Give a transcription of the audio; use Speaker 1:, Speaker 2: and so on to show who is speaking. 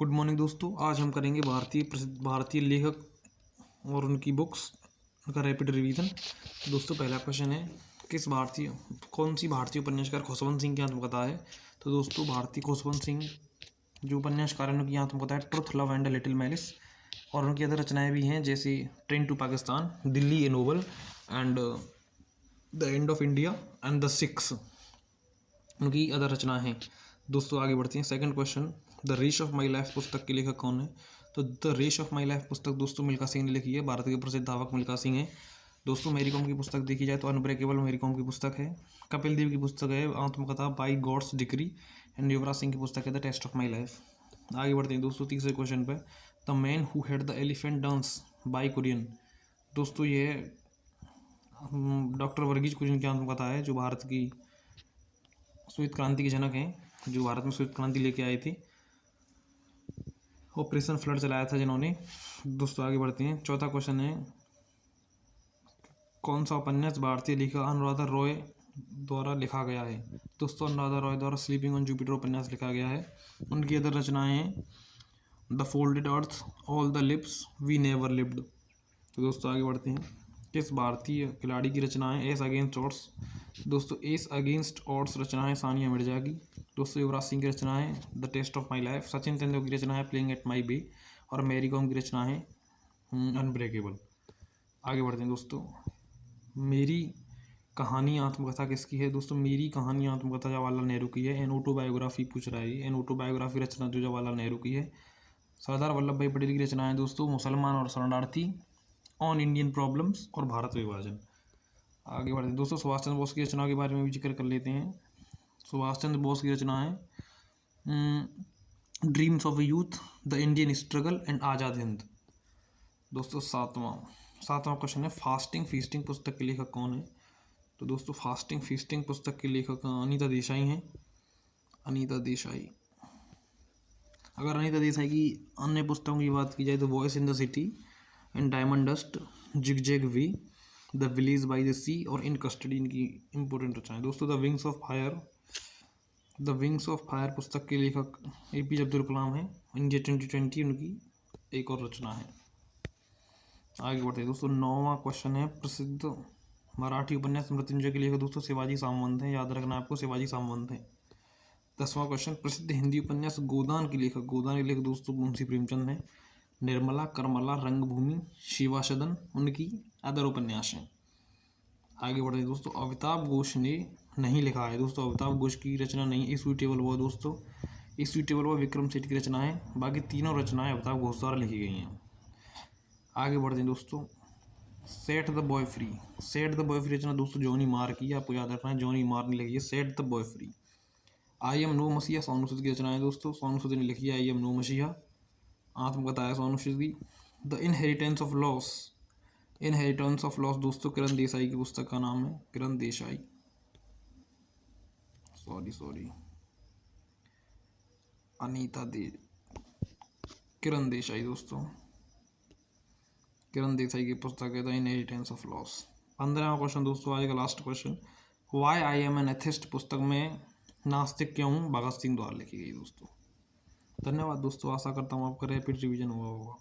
Speaker 1: Good morning दोस्तों। आज हम करेंगे प्रसिद्ध भारतीय लेखक और उनकी बुक्स का रैपिड रिवीजन। दोस्तों पहला क्वेश्चन है, कौन सी भारतीय उपन्यासकार खुशवंत सिंह की आत्मकथा है। तो दोस्तों भारतीय खुशवंत सिंह जो उपन्यासकार हैं उनकी आत्मकथा है truth, love and little malice. और उनकी अदर रचनाएं भी हैं जैसे train to Pakistan, Delhi a novel and the end of India and the Sikhs, उनकी अदर रचना है। दोस्तों आगे बढ़ते हैं। Second question, the race of my life पुस्तक के लेखक कौन है। तो the race of my life पुस्तक दोस्तों मिल्खा सिंह ने लिखी है। भारत के प्रसिद्ध धावक मिल्खा सिंह हैं। दोस्तों मेरी कॉम की पुस्तक देखी जाए तो अनब्रेकेबल मेरी कॉम की पुस्तक है। कपिल देव की पुस्तक है आत्मकथा by God's decree and Yuvraj Singh की पुस्तक है the test of my life. आगे बढ़ते हैं दोस्तों तीसरे क्वेश्चन पर, the man who had the elephant dance by Kurien. दोस्तों ये डॉक्टर वर्गीज कुरियन की आत्मकथा है जो भारत की श्वेत क्रांति के जनक हैं, जो भारत में श्वेत क्रांति लेके आए थे, ऑपरेशन फ्लड चलाया था जिन्होंने। दोस्तों आगे बढ़ते हैं। चौथा क्वेश्चन है, कौन सा उपन्यास भारतीय लेखक अनुराधा रॉय द्वारा लिखा गया है। दोस्तों अनुराधा रॉय द्वारा स्लीपिंग ऑन जुपिटर उपन्यास लिखा गया है। उनकी अदर रचनाएं हैं the folded earth, all the lives, we never lived. तो दोस्तों आगे बढ़ते हैं। किस भारतीय खिलाड़ी की रचनाएं एस अगेंस्ट ऑड्स। दोस्तों एस अगेंस्ट ऑड्स रचना है सानिया मिर्जा की। दोस्तों युवराज सिंह की रचना है the test of my life. Sachin Tendulkar की रचना है प्लेइंग एट माई बे। और मैरी कॉम की रचना है अनब्रेकेबल। आगे बढ़ते हैं दोस्तों। मेरी कहानी आत्मकथा किसकी है। दोस्तों मेरी कहानी आत्मकथा जवाहरलाल नेहरू की है। एन ऑटोबायोग्राफी पूछ रहा है। एन ऑटोबायोग्राफी रचना जो जवाहरलाल नेहरू की है। सरदार वल्लभ भाई पटेल की रचना है दोस्तों मुसलमान और शरणार्थी, ऑन इंडियन प्रॉब्लम्स और भारत विभाजन। आगे बढ़ते हैं दोस्तों। सुभाष चंद्र बोस की रचना के बारे में भी जिक्र कर लेते हैं। सुभाष चंद्र बोस की रचना है dreams of a youth, the Indian struggle and Azad Hind. दोस्तों सातवां क्वेश्चन है, फास्टिंग फीस्टिंग पुस्तक के लेखक कौन है। तो दोस्तों फास्टिंग फीस्टिंग पुस्तक के लेखक अनीता देसाई हैं। अनीता देसाई। अगर अनीता देसाई की अन्य पुस्तकों की बात की जाए तो voice in the city and diamond dust, zigzag way, the village by the sea और इन कस्टडी इनकी इंपॉर्टेंट रचनाएं। दोस्तों द विंग्स ऑफ फायर पुस्तक के लेखक APJ अब्दुल कलाम है। इंडिया 2020 उनकी एक और रचना है। आगे बढ़ते हैं दोस्तों। 9वां क्वेश्चन है, प्रसिद्ध मराठी उपन्यास मृत्युंजय के लेखक दोस्तों शिवाजी सामंत हैं। याद रखना आपको, शिवाजी सामंत हैं। 10वां क्वेश्चन, प्रसिद्ध हिंदी उपन्यास गोदान के लेखक दोस्तों मुंशी प्रेमचंद हैं। निर्मला, करमला, रंगभूमि, शिवा सदन उनकी अदर उपन्यास हैं। आगे बढ़ते हैं दोस्तों। अमिताभ घोष ने नहीं लिखा है। दोस्तों अमिताभ घोष की रचना नहीं, इक्विटेबल हुआ दोस्तों, इक्विटेबल हुआ विक्रम सेठ की रचना है। बाकी तीनों रचनाएं अमिताभ घोष द्वारा लिखी गई हैं। आगे बढ़ते हैं दोस्तों। सेट द बॉय फ्री रचना दोस्तों जॉनी मार की, आपको याद रखना है, जॉनी मार ने लिखी है set the boy free. I am no messiah Sonu सूद की रचना है दोस्तों, सोनू सूद ने लिखी है आई एम नो मसीहा, आत्मकथा है सोनू सूद की। द इनहेरिटेंस ऑफ लॉस दोस्तों किरण देसाई की पुस्तक का नाम है, किरण देसाई, किरण देसाई दोस्तों, किरण देसाई की पुस्तक है द इनहेरिटेंस ऑफ लॉस। 15वां क्वेश्चन दोस्तों आज का last question, why I am an atheist पुस्तक में नास्तिक क्यों हूँ भगत सिंह द्वारा लिखी गई दोस्तों। धन्यवाद दोस्तों, आशा करता हूँ आपका रैपिड रिवीजन हुआ होगा।